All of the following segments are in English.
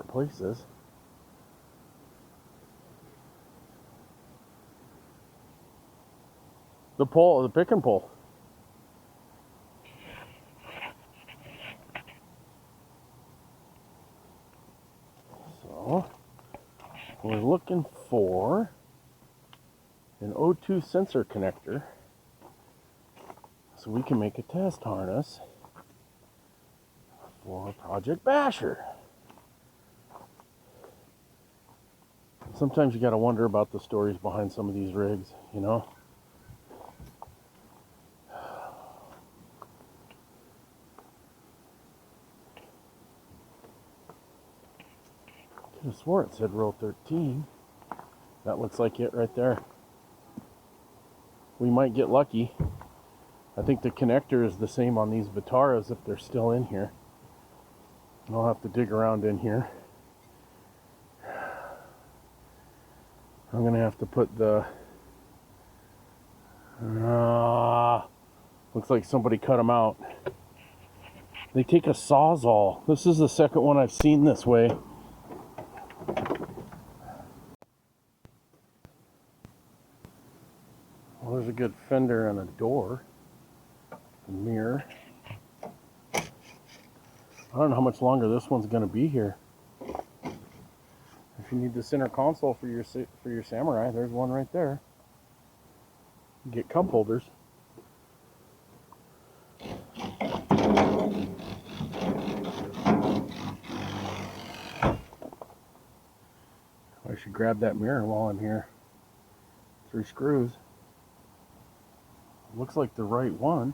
favorite places. The pole, the pick and pull. So we're looking for an O2 sensor connector so we can make a test harness for Project Basher. Sometimes you gotta wonder about the stories behind some of these rigs, you know? I could have swore it said row 13. That looks like it right there. We might get lucky. I think the connector is the same on these Vitaras if they're still in here. I'll have to dig around in here. I'm gonna have to put the looks like somebody cut them out. They take a Sawzall. This is the second one I've seen this way. Well, there's a good fender and a door, a mirror. I don't know how much longer this one's gonna be here. If you need the center console for your Samurai, there's one right there. You get cup holders. I should grab that mirror while I'm here. 3 screws. Looks like the right one.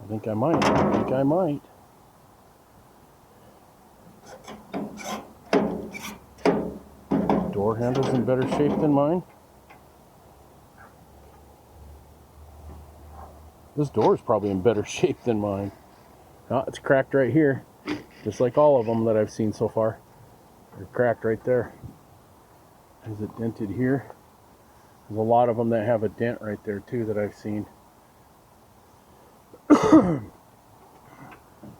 I think I might. Door handle's in better shape than mine. This door is probably in better shape than mine. Oh, it's cracked right here. Just like all of them that I've seen so far. They're cracked right there. Is it dented here? There's a lot of them that have a dent right there too that I've seen.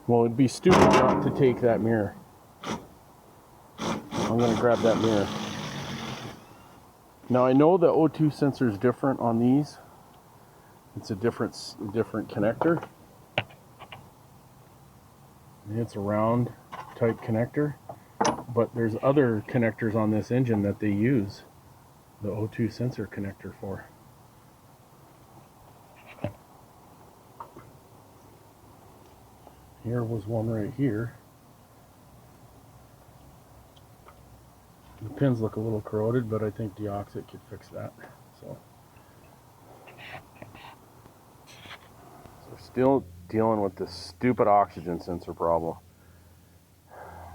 Well, it'd be stupid not to take that mirror. I'm going to grab that mirror. Now I know the O2 sensor is different on these. It's a different connector. It's a round type connector, but there's other connectors on this engine that they use the O2 sensor connector for. Here was one right here. The pins look a little corroded, but I think Deoxit could fix that. So still dealing with this stupid oxygen sensor problem.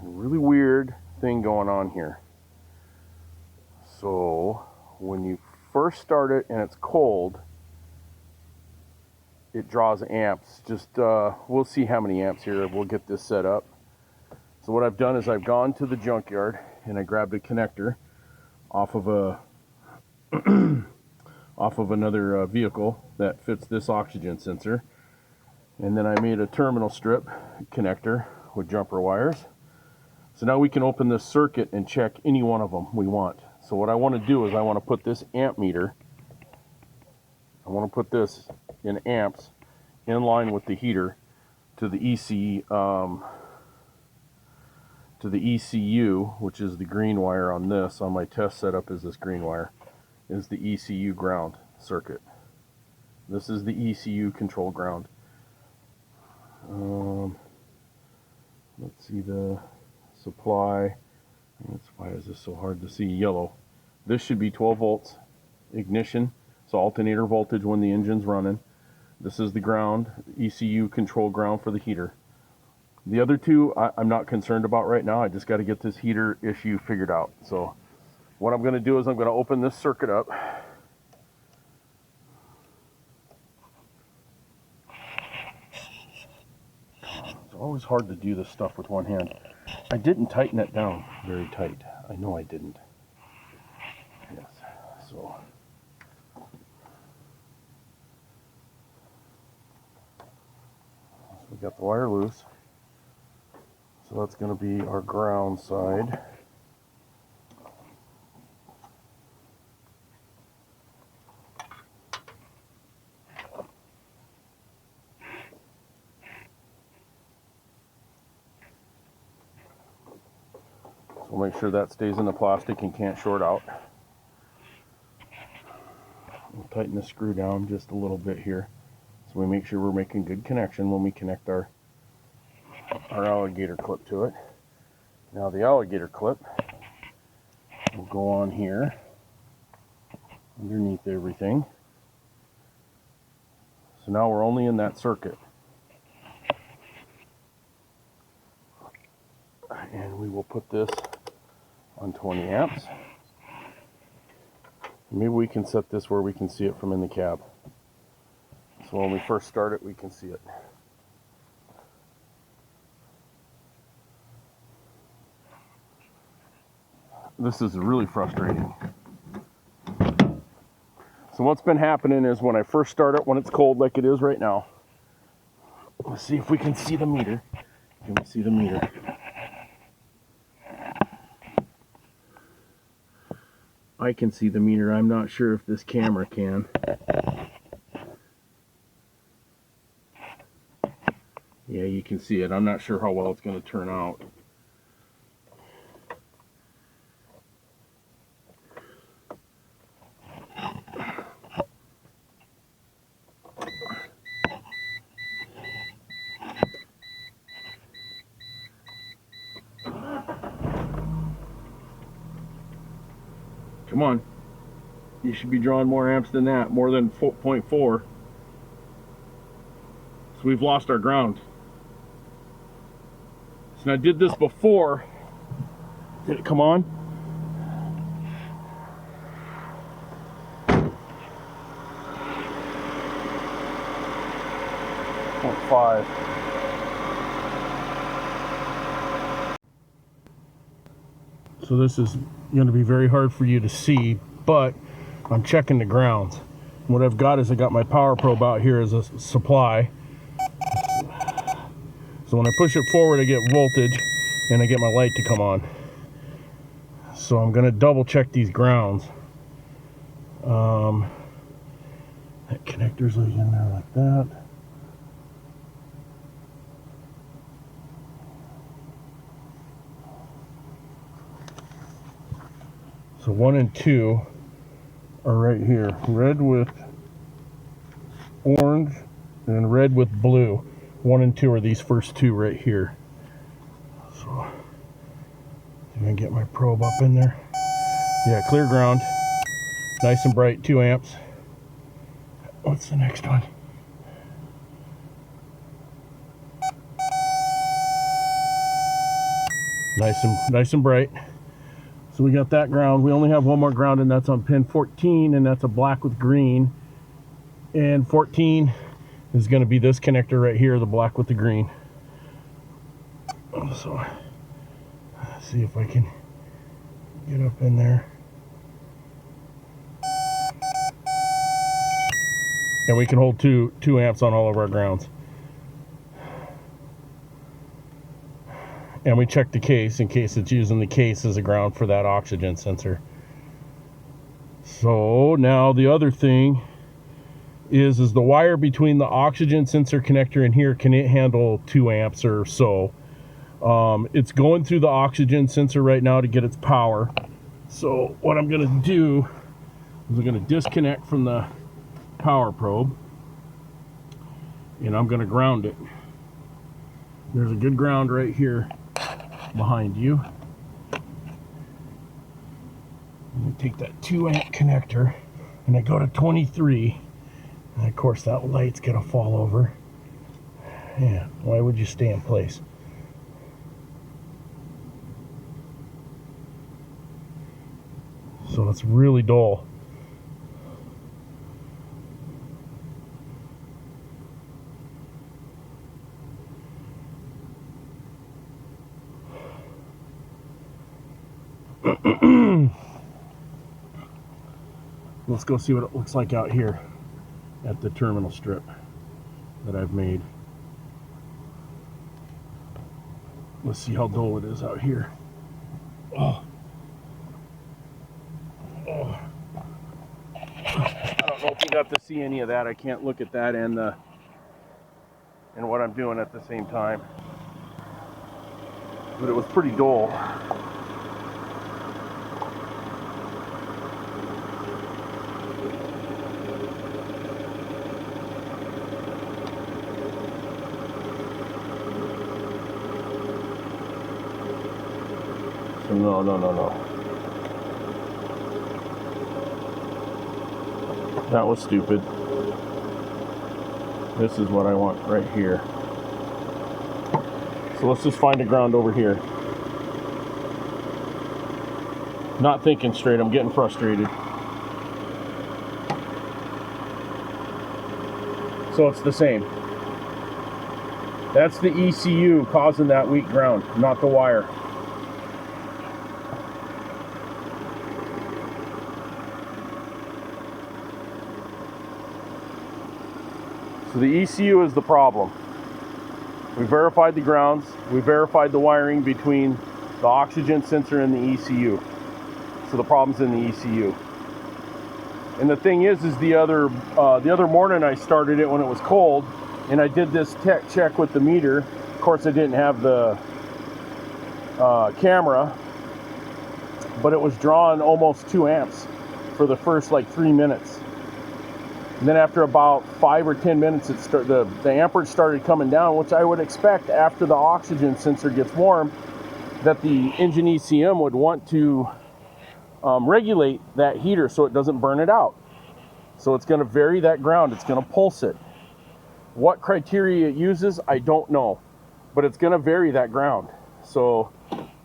Really weird thing going on here. So when you first start it and it's cold, it draws amps. Just we'll see how many amps here. We'll get this set up. So what I've done is I've gone to the junkyard and I grabbed a connector off of a off of another vehicle that fits this oxygen sensor, and then I made a terminal strip connector with jumper wires. So now we can open this circuit and check any one of them we want. So what I want to do is I want to put this amp meter, I want to put this in amps in line with the heater to the ECU, which is the green wire on this. On my test setup is this green wire, is the ECU ground circuit. This is the ECU control ground. Let's see the supply. Why is this so hard to see? Yellow. This should be 12 volts ignition, so alternator voltage when the engine's running. This is the ground, ECU control ground for the heater. The other two I'm not concerned about right now. I just got to get this heater issue figured out. So what I'm going to do is I'm going to open this circuit up. It's always hard to do this stuff with one hand. I didn't tighten it down very tight. I know I didn't. Yes, so. got the wire loose. So that's going to be our ground side. So we'll make sure that stays in the plastic and can't short out. We'll tighten the screw down just a little bit here, so we make sure we're making good connection when we connect our alligator clip to it. Now the alligator clip will go on here underneath everything. So now we're only in that circuit. And we will put this on 20 amps. Maybe we can set this where we can see it from in the cab. So when we first start it, we can see it. This is really frustrating. So what's been happening is when I first start it, when it's cold like it is right now, let's see if we can see the meter. Can we see the meter? I can see the meter. I'm not sure if this camera can. Yeah, you can see it. I'm not sure how well it's going to turn out. Come on. You should be drawing more amps than that, more than 4.4. So we've lost our ground. So I did this before. Did it come on? .5. So this is going to be very hard for you to see, but I'm checking the grounds. What I've got is I got my power probe out here as a supply. So when I push it forward, I get voltage and I get my light to come on. So I'm going to double check these grounds. That connector's in there like that. So 1 and 2 are right here. Red with orange and red with blue. 1 and 2 are these first two right here. So I'm gonna get my probe up in there. Yeah, clear ground. Nice and bright, 2 amps. What's the next one? Nice and bright. So we got that ground. We only have one more ground, and that's on pin 14, and that's a black with green. And 14 is going to be this connector right here, the black with the green. So let's see if I can get up in there. And we can hold 2 amps on all of our grounds. And we check the case in case it's using the case as a ground for that oxygen sensor. So now the other thing is the wire between the oxygen sensor connector and here, can it handle 2 amps or so? It's going through the oxygen sensor right now to get its power. So what I'm going to do is I'm going to disconnect from the power probe and I'm going to ground it. There's a good ground right here behind you. I'm going to take that 2 amp connector and I go to 23, and of course that light's going to fall over. Yeah, why would you stay in place? So it's really dull. Let's go see what it looks like out here at the terminal strip that I've made. Let's see how dull it is out here. Oh. Oh. I don't know if you got to see any of that. I can't look at that and what I'm doing at the same time. But it was pretty dull. So no. That was stupid. This is what I want right here. So let's just find a ground over here. Not thinking straight, I'm getting frustrated. So it's the same. That's the ECU causing that weak ground, not the wire. So the ECU is the problem. We verified the grounds, we verified the wiring between the oxygen sensor and the ECU. So the problem's in the ECU. And the thing is the other morning I started it when it was cold, and I did this tech check with the meter. Of course I didn't have the camera, but it was drawing almost 2 amps for the first like 3 minutes. And then after about 5 or 10 minutes, the amperage started coming down, which I would expect after the oxygen sensor gets warm, that the engine ECM would want to regulate that heater so it doesn't burn it out. So it's going to vary that ground. It's going to pulse it. What criteria it uses, I don't know, but it's going to vary that ground. So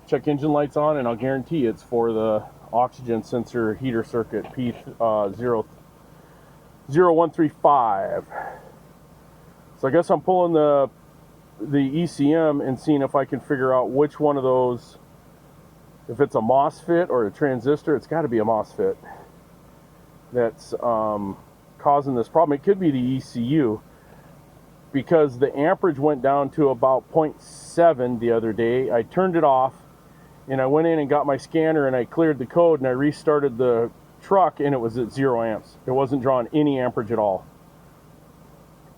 check engine lights on, and I'll guarantee it's for the oxygen sensor heater circuit P0135. So I guess I'm pulling the ECM and seeing if I can figure out which one of those, if it's a MOSFET or a transistor. It's got to be a MOSFET that's causing this problem. It could be the ECU, because the amperage went down to about 0.7 the other day. I turned it off and I went in and got my scanner and I cleared the code and I restarted the truck, and it was at 0 amps. It wasn't drawing any amperage at all,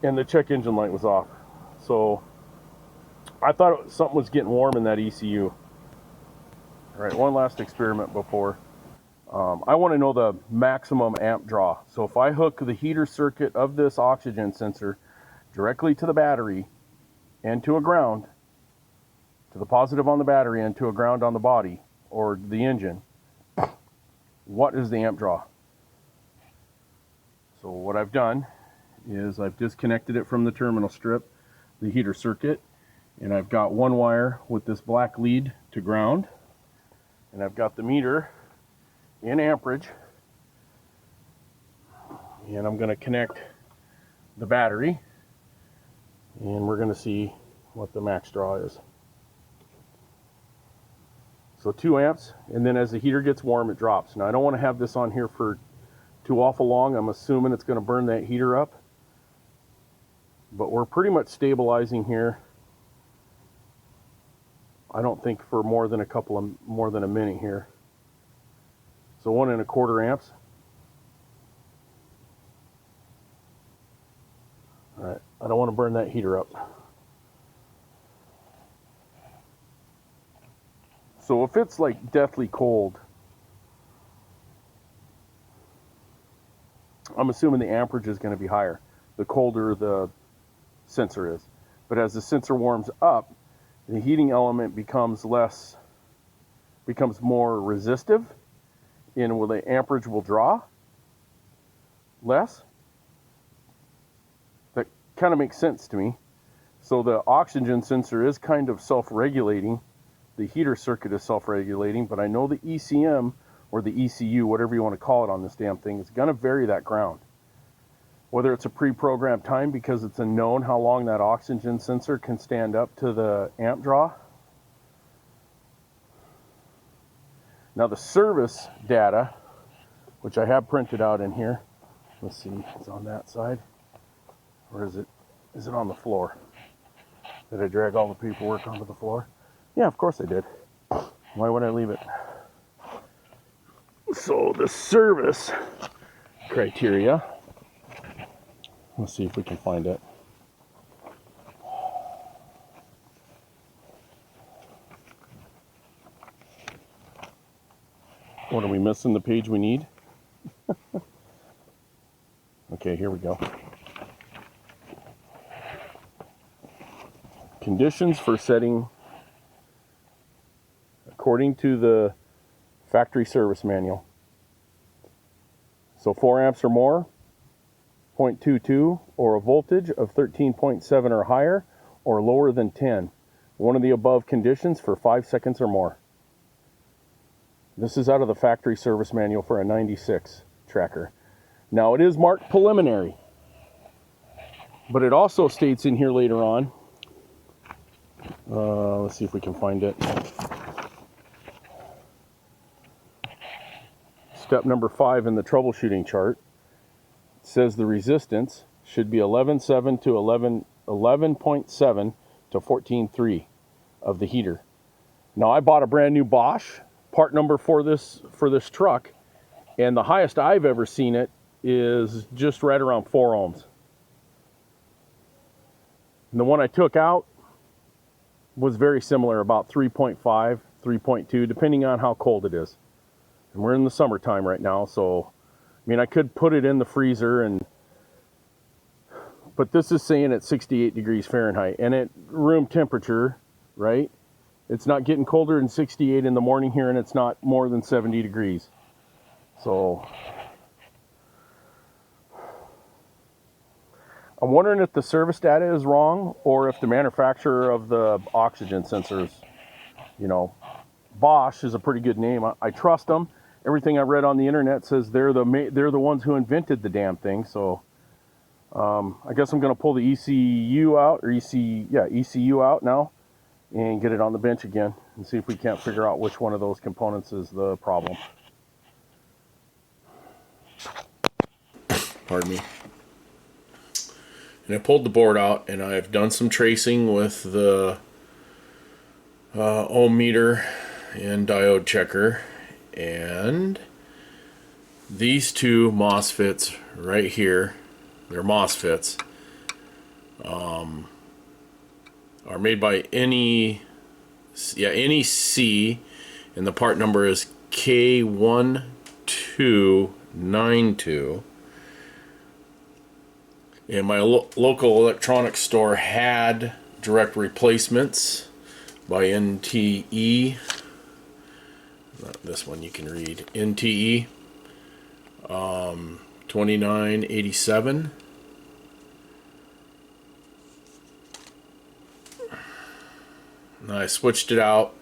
and the check engine light was off. So I thought something was getting warm in that ECU. All right, one last experiment before. I want to know the maximum amp draw. So if I hook the heater circuit of this oxygen sensor directly to the battery and to a ground, to the positive on the battery and to a ground on the body or the engine, what is the amp draw? So what I've done is I've disconnected it from the terminal strip, the heater circuit, and I've got one wire with this black lead to ground, and I've got the meter in amperage, and I'm going to connect the battery, and we're going to see what the max draw is. So 2 amps, and then as the heater gets warm, it drops. Now I don't want to have this on here for too awful long. I'm assuming it's going to burn that heater up, but we're pretty much stabilizing here. I don't think for more than a minute here. So 1 1/4 amps. All right, I don't want to burn that heater up. So if it's like deathly cold, I'm assuming the amperage is going to be higher, the colder the sensor is. But as the sensor warms up, the heating element becomes more resistive, and the amperage will draw less. That kind of makes sense to me. So the oxygen sensor is kind of self-regulating. The heater circuit is self-regulating, but I know the ECM or the ECU, whatever you want to call it on this damn thing, is going to vary that ground. Whether it's a pre-programmed time because it's a known how long that oxygen sensor can stand up to the amp draw. Now the service data, which I have printed out in here, let's see, it's on that side, or is it on the floor? Did I drag all the paperwork onto the floor? Yeah, of course I did. Why would I leave it? So the service criteria, let's see if we can find it. What, are we missing the page we need? Okay, here we go. Conditions for setting according to the factory service manual. So 4 amps or more, 0.22, or a voltage of 13.7 or higher, or lower than 10. One of the above conditions for 5 seconds or more. This is out of the factory service manual for a 96 tracker. Now it is marked preliminary, but it also states in here later on, let's see if we can find it. Step number 5 in the troubleshooting chart says the resistance should be 11.7 to 11.7 to 14.3 of the heater. Now I bought a brand new Bosch part number for this truck, and the highest I've ever seen it is just right around 4 ohms. And the one I took out was very similar, about 3.5, 3.2, depending on how cold it is. And we're in the summertime right now, so I mean, I could put it in the freezer, but this is saying at 68 degrees Fahrenheit, and at room temperature, right? It's not getting colder than 68 in the morning here, and it's not more than 70 degrees. So I'm wondering if the service data is wrong, or if the manufacturer of the oxygen sensors, you know, Bosch is a pretty good name. I trust them. Everything I read on the internet says they're the ones who invented the damn thing. So I guess I'm going to pull the ECU out, or ECU out now, and get it on the bench again and see if we can't figure out which one of those components is the problem. Pardon me. And I pulled the board out, and I've done some tracing with the ohm meter and diode checker, and these two MOSFETs right here, they're MOSFETs, are made by NEC, and the part number is K1292. And my local electronics store had direct replacements by NTE. Not this one you can read. NTE 2987. I switched it out.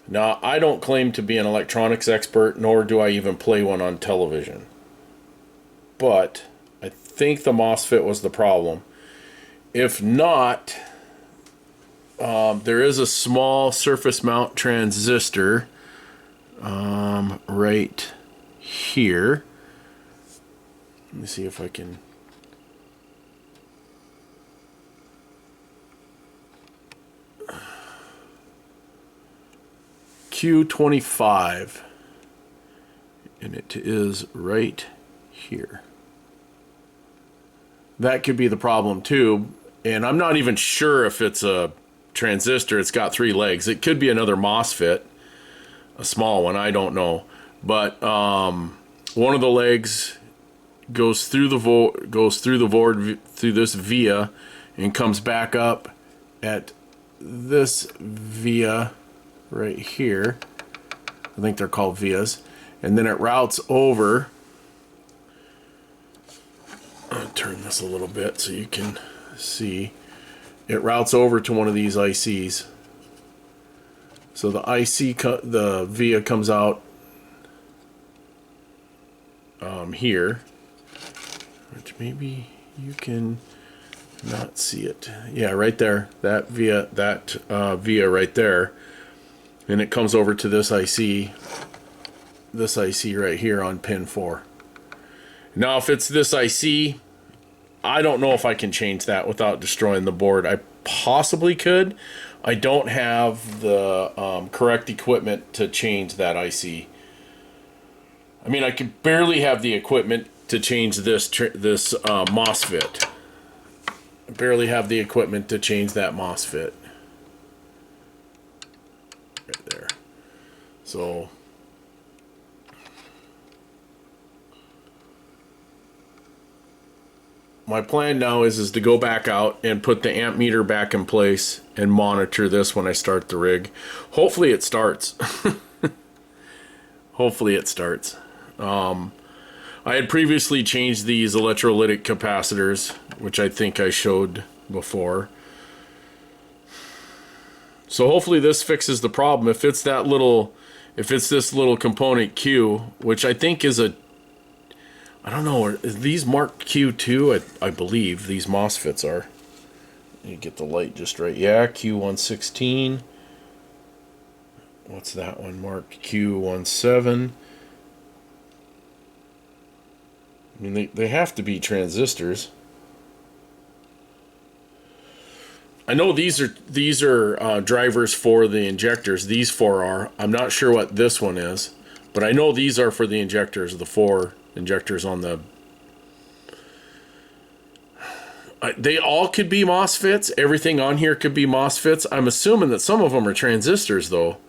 Now, I don't claim to be an electronics expert, nor do I even play one on television. But I think the MOSFET was the problem. If not, there is a small surface mount transistor right here. Let me see if I can. Q25, and it is right here. That could be the problem too, and I'm not even sure if it's a transistor. It's got 3 legs. It could be another MOSFET, a small one, I don't know. But one of the legs goes through the board through this via and comes back up at this via right here. I think they're called vias, and then it routes over. I'll turn this a little bit so you can see. It routes over to one of these ICs. So the the via comes out here, which maybe you can not see it. Yeah, right there. That via right there. And it comes over to this IC right here on pin 4. Now, if it's this IC, I don't know if I can change that without destroying the board. I possibly could. I don't have the correct equipment to change that IC. I mean, I could barely have the equipment to change this MOSFET. I barely have the equipment to change that MOSFET. Right there. So my plan now is to go back out and put the amp meter back in place and monitor this when I start the rig. Hopefully it starts. Hopefully it starts. I had previously changed these electrolytic capacitors, which I think I showed before. So hopefully this fixes the problem. If it's this little component Q, which I think is a, I don't know, are these marked Q2? I believe these MOSFETs are. You get the light just right. Yeah, Q116. What's that one marked? Q17. I mean, they have to be transistors. I know these are drivers for the injectors. These four are. I'm not sure what this one is, but I know these are for the injectors. The four injectors on the. They all could be MOSFETs. Everything on here could be MOSFETs. I'm assuming that some of them are transistors, though.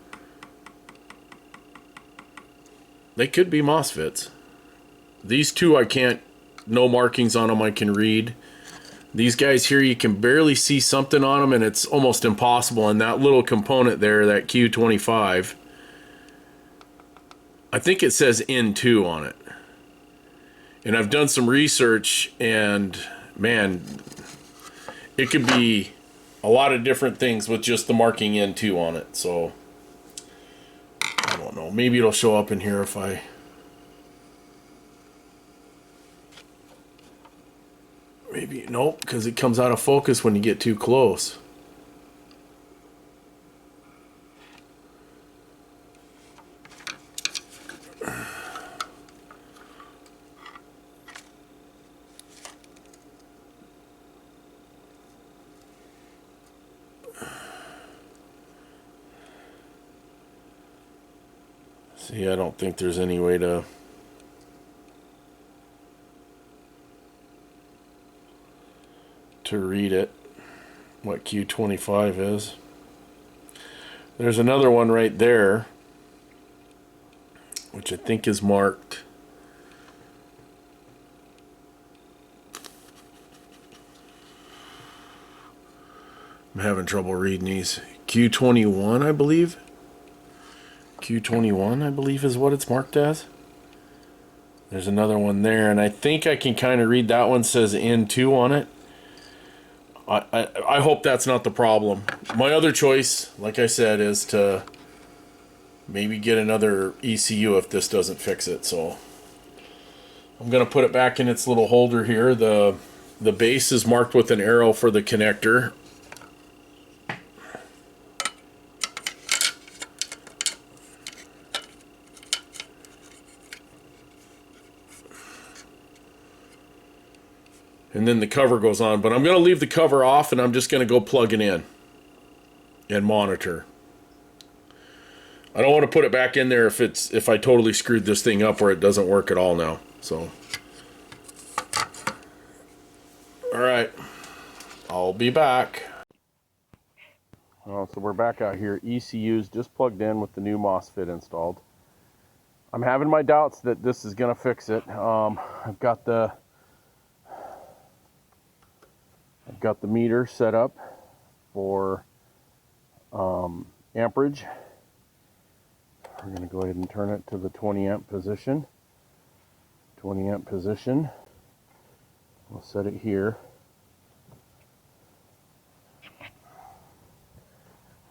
They could be MOSFETs. These two I can't. No markings on them I can read. These guys here, you can barely see something on them, and it's almost impossible. And that little component there, that Q25, I think it says N2 on it. And I've done some research, and man, it could be a lot of different things with just the marking N2 on it. So, I don't know. Maybe it'll show up in here if I... Maybe, nope, because it comes out of focus when you get too close. See, I don't think there's any way to... read it, what Q25 is. There's another one right there, which I think is marked. I'm having trouble reading these. Q21, I believe. Q21, I believe, is what it's marked as. There's another one there, and I think I can kind of read that one says N2 on it. I hope that's not the problem. My other choice, like I said, is to maybe get another ECU if this doesn't fix it. So I'm going to put it back in its little holder here. The base is marked with an arrow for the connector. And then the cover goes on, but I'm going to leave the cover off, and I'm just going to go plug it in and monitor. I don't want to put it back in there if I totally screwed this thing up where it doesn't work at all now. So, all right, I'll be back. So we're back out here. ECU's just plugged in with the new MOSFET installed. I'm having my doubts that this is going to fix it. I've got the meter set up for amperage. We're going to go ahead and turn it to the 20 amp position. 20 amp position. We'll set it here.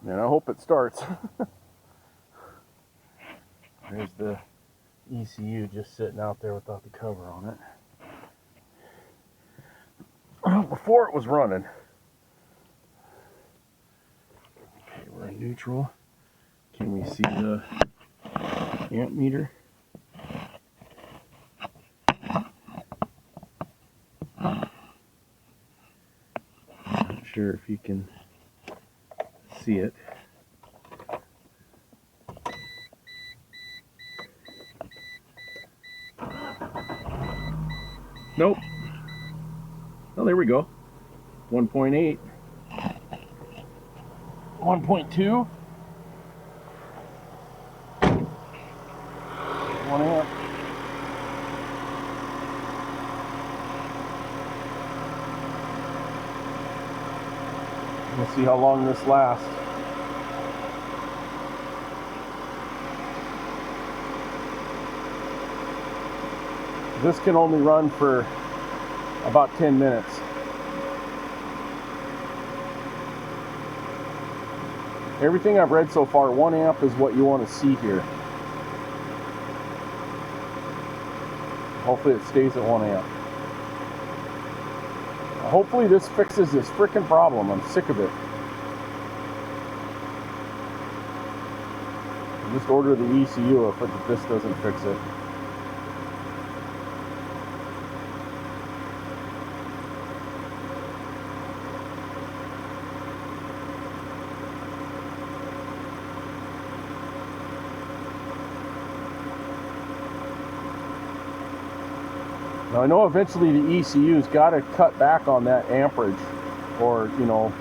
And I hope it starts. There's the ECU just sitting out there without the cover on it. Before it was running. Okay, we're in neutral. Can we see the amp meter? Not sure if you can see it. Nope. Oh, there we go. 1.8. 1.2. 1 amp. We'll see how long this lasts. This can only run for about 10 minutes. Everything I've read so far, 1 amp is what you want to see here. Hopefully it stays at 1 amp. Hopefully this fixes this frickin' problem. I'm sick of it. I'll just order the ECU if this doesn't fix it. Now I know eventually the ECU's got to cut back on that amperage, or, you know,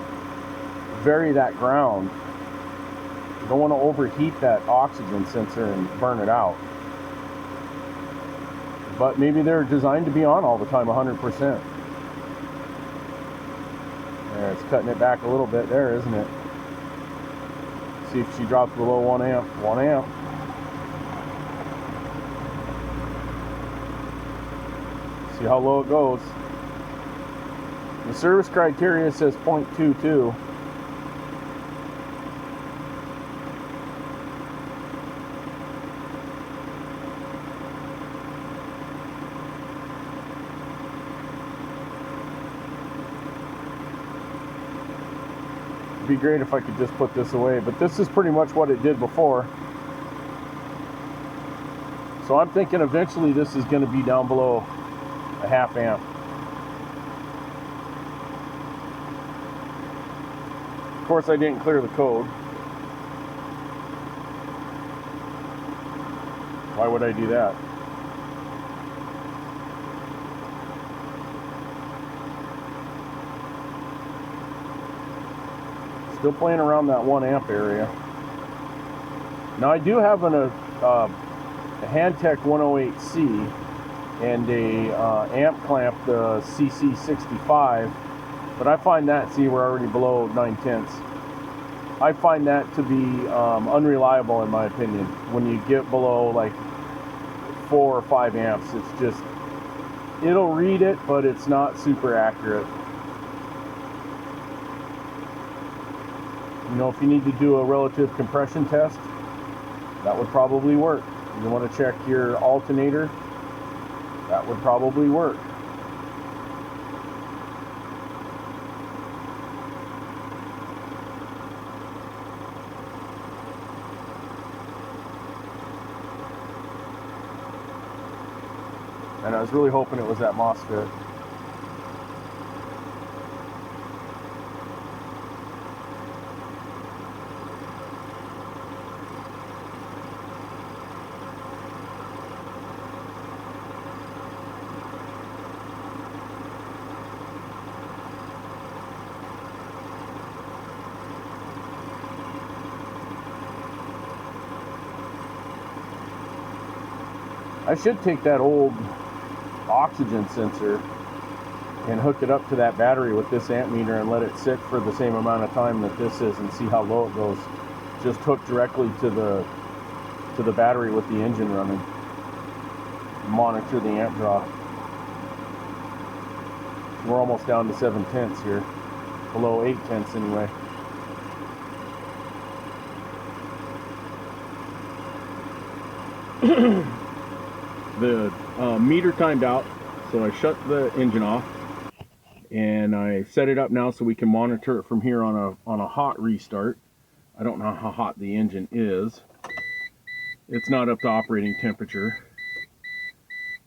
vary that ground. You don't want to overheat that oxygen sensor and burn it out. But maybe they're designed to be on all the time, 100%. There, it's cutting it back a little bit there, isn't it? See if she drops below 1 amp. 1 amp. See how low it goes. The service criteria says 0.22. It'd be great if I could just put this away, but this is pretty much what it did before. So I'm thinking eventually this is going to be down below a 1/2 amp. Of course I didn't clear the code. Why would I do that? Still playing around that 1 amp area. Now I do have a Handtech 108C and a amp clamp, the CC65, but I find that, see, we're already below 9/10. I find that to be unreliable in my opinion. When you get below like 4 or 5 amps, it's just, it'll read it, but it's not super accurate. You know, if you need to do a relative compression test, that would probably work. You want to check your alternator, that would probably work. And I was really hoping it was that MOSFET. I should take that old oxygen sensor and hook it up to that battery with this amp meter and let it sit for the same amount of time that this is and see how low it goes. Just hook directly to the battery with the engine running. Monitor the amp draw. We're almost down to 7/10 here. Below 8/10 anyway. The meter timed out, so I shut the engine off and I set it up now so we can monitor it from here on a hot restart. I don't know how hot the engine is. It's not up to operating temperature,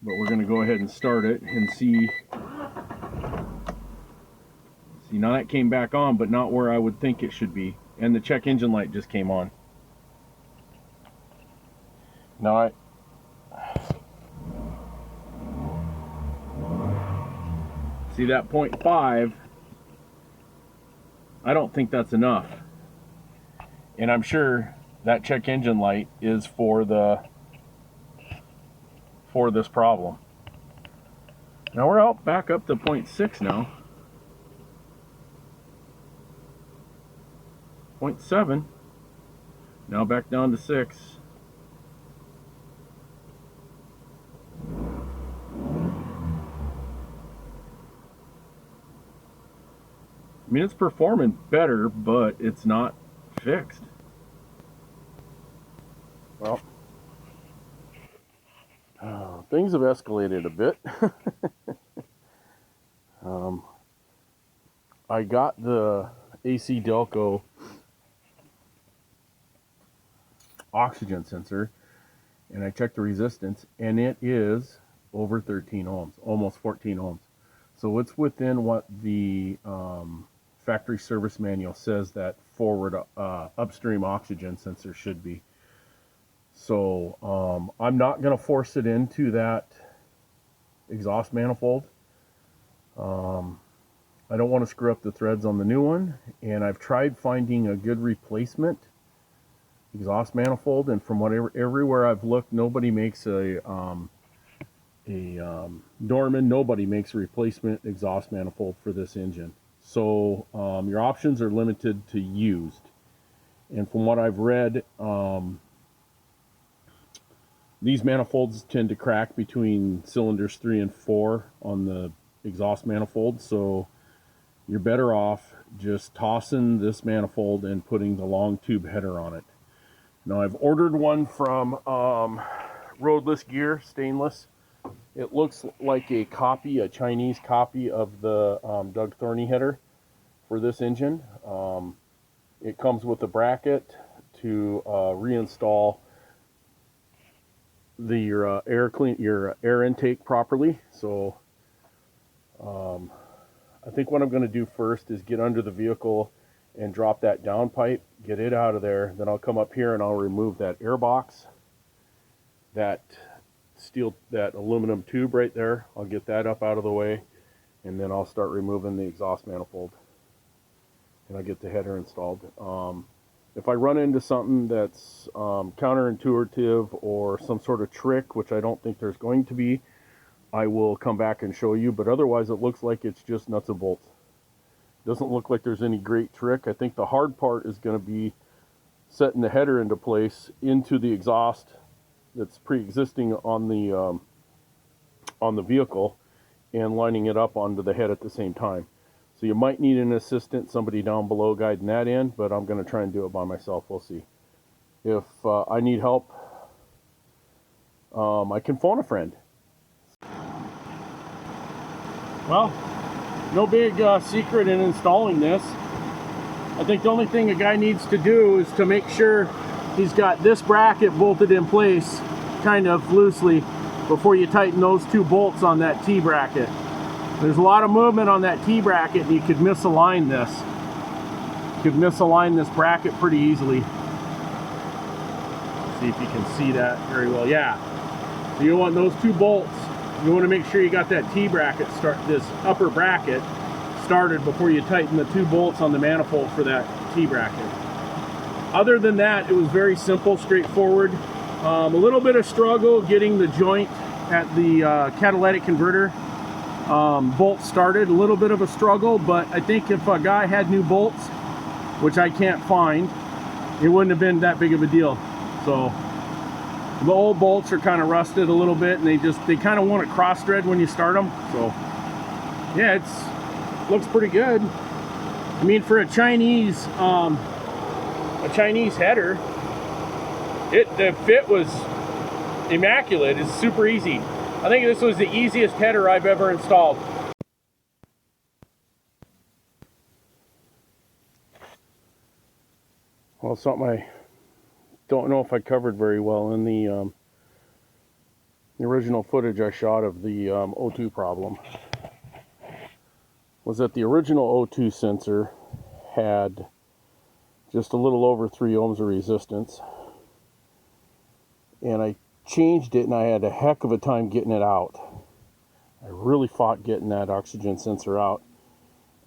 but we're going to go ahead and start it and see See, now that came back on, but not where I would think it should be. And the check engine light just came on. Now see that 0.5, I don't think that's enough. And I'm sure that check engine light is for this problem. Now we're out back up to 0.6 now. 0.7. Now back down to 6. I mean, it's performing better, but it's not fixed. Well, things have escalated a bit. I got the AC Delco oxygen sensor, and I checked the resistance, and it is over 13 ohms, almost 14 ohms. So it's within what the factory service manual says that forward upstream oxygen sensor should be. So I'm not going to force it into that exhaust manifold. I don't want to screw up the threads on the new one, and I've tried finding a good replacement exhaust manifold, and from everywhere I've looked, nobody makes a Dorman, nobody makes a replacement exhaust manifold for this engine. So your options are limited to used. And from what I've read, these manifolds tend to crack between cylinders 3 and 4 on the exhaust manifold, so you're better off just tossing this manifold and putting the long tube header on it. Now I've ordered one from Roadless Gear, stainless. It looks like a Chinese copy of the Doug Thorney header for this engine. It comes with a bracket to reinstall your air intake properly. So I think what I'm going to do first is get under the vehicle and drop that down pipe, get it out of there. Then I'll come up here and I'll remove that air box, that aluminum tube right there. I'll get that up out of the way, and then I'll start removing the exhaust manifold, and I'll get the header installed. If I run into something that's counterintuitive or some sort of trick, which I don't think there's going to be, I will come back and show you, but otherwise it looks like it's just nuts and bolts. Doesn't look like there's any great trick. I think the hard part is going to be setting the header into place into the exhaust that's pre-existing on the vehicle, and lining it up onto the head at the same time. So you might need an assistant, somebody down below guiding that in, but I'm going to try and do it by myself. We'll see. If I need help, I can phone a friend. Well, no big secret in installing this. I think the only thing a guy needs to do is to make sure he's got this bracket bolted in place kind of loosely before you tighten those two bolts on that T bracket. There's a lot of movement on that T bracket, and you could misalign this. You could misalign this bracket pretty easily. See if you can see that very well. Yeah. So you want those two bolts. You want to make sure you got that T bracket, this upper bracket started before you tighten the two bolts on the manifold for that T bracket. Other than that, it was very simple, straightforward. A little bit of struggle getting the joint at the catalytic converter bolt started. A little bit of a struggle, but I think if a guy had new bolts, which I can't find, it wouldn't have been that big of a deal. So the old bolts are kind of rusted a little bit, and they kind of want to cross thread when you start them. So yeah, it looks pretty good. I mean, for a Chinese header, the fit was immaculate. It's super easy. I think this was the easiest header I've ever installed. Well, something I don't know if I covered very well in the original footage I shot of the O2 problem. was that the original O2 sensor had just a little over 3 ohms of resistance, and I changed it and I had a heck of a time getting it out. I really fought getting that oxygen sensor out,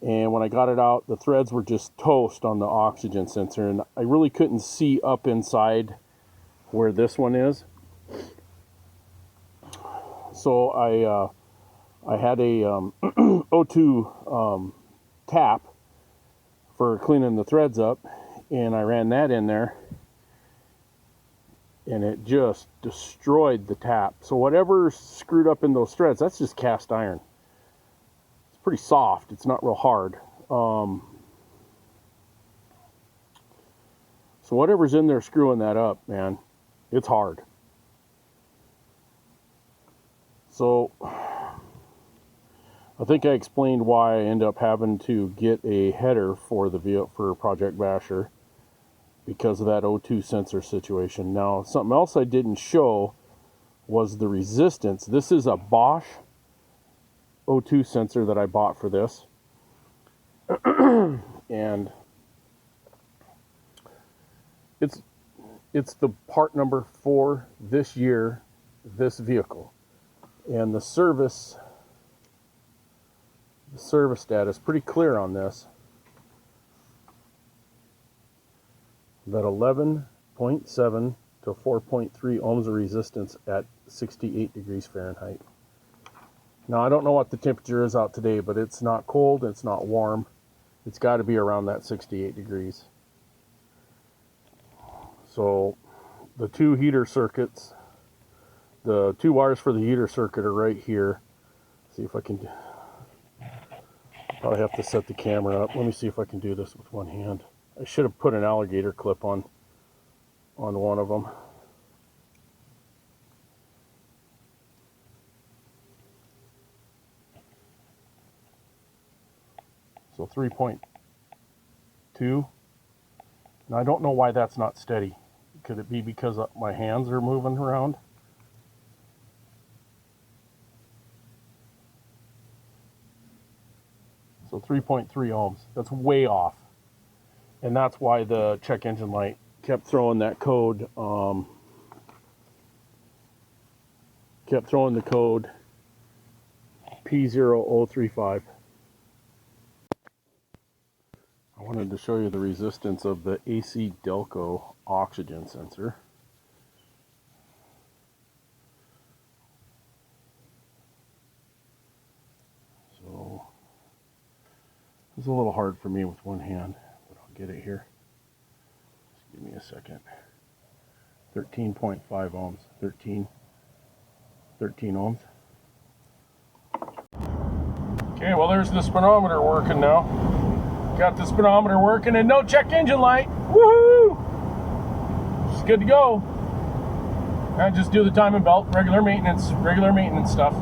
and when I got it out, the threads were just toast on the oxygen sensor, and I really couldn't see up inside where this one is. So I had a O2 tap for cleaning the threads up, and I ran that in there, and it just destroyed the tap. So whatever screwed up in those threads, that's just cast iron. It's pretty soft, it's not real hard. So whatever's in there screwing that up, man, it's hard. So I think I explained why I end up having to get a header for Project Basher, because of that O2 sensor situation. Now, something else I didn't show was the resistance. This is a Bosch O2 sensor that I bought for this. And it's the part number for this year, this vehicle. And the service data is pretty clear on this. That 11.7 to 4.3 ohms of resistance at 68 degrees Fahrenheit. Now, I don't know what the temperature is out today, but it's not cold, it's not warm. It's got to be around that 68 degrees. So the two heater circuits, the 2 wires for the heater circuit are right here. See if I can, probably have to set the camera up. Let me see if I can do this with one hand. I should have put an alligator clip on one of them. So 3.2. Now I don't know why that's not steady. Could it be because my hands are moving around? So 3.3 ohms. That's way off. And that's why the check engine light kept throwing that code, kept throwing the code P0135. I wanted to show you the resistance of the AC Delco oxygen sensor. So it's a little hard for me with one hand. Get it here. Just give me a second. 13.5 ohms. 13 ohms. Okay, well, there's the speedometer working now. Got the speedometer working and no check engine light. Woohoo! It's good to go. I just do the timing belt, regular maintenance stuff.